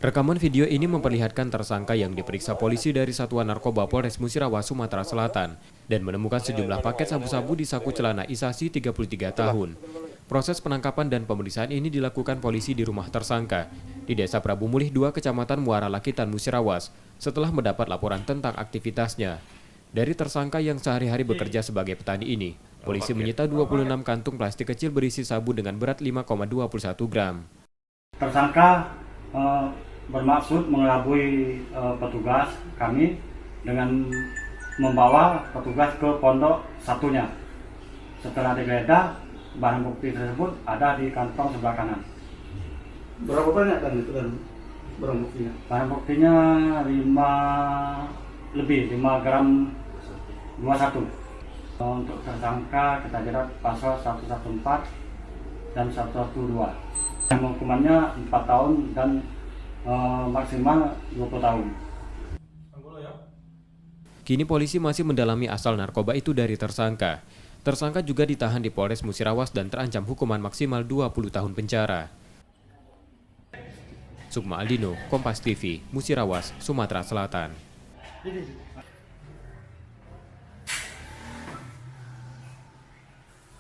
Rekaman video ini memperlihatkan tersangka yang diperiksa polisi dari Satuan Narkoba Polres Musirawas, Sumatera Selatan dan menemukan sejumlah paket sabu-sabu di saku celana Isasi 33 tahun. Proses penangkapan dan pemeriksaan ini dilakukan polisi di rumah tersangka di Desa Prabu Mulih 2, Kecamatan Muara Lakitan, Musirawas, setelah mendapat laporan tentang aktivitasnya. Dari tersangka yang sehari-hari bekerja sebagai petani ini, polisi menyita 26 kantung plastik kecil berisi sabu dengan berat 5,21 gram. Tersangka bermaksud mengelabui petugas kami dengan membawa petugas ke pondok satunya. Setelah digeledah, barang bukti tersebut ada di kantong sebelah kanan. Berapa banyak kan itu kan barang buktinya? Barang buktinya 5 gram 21. Untuk tersangka kita jerat pasal 114 dan 112. Hukumannya 4 tahun dan maksimal 20 tahun. Kini polisi masih mendalami asal narkoba itu dari tersangka. Tersangka juga ditahan di Polres Musirawas dan terancam hukuman maksimal 20 tahun penjara. Sukma Aldino, Kompas TV, Musirawas, Sumatera Selatan.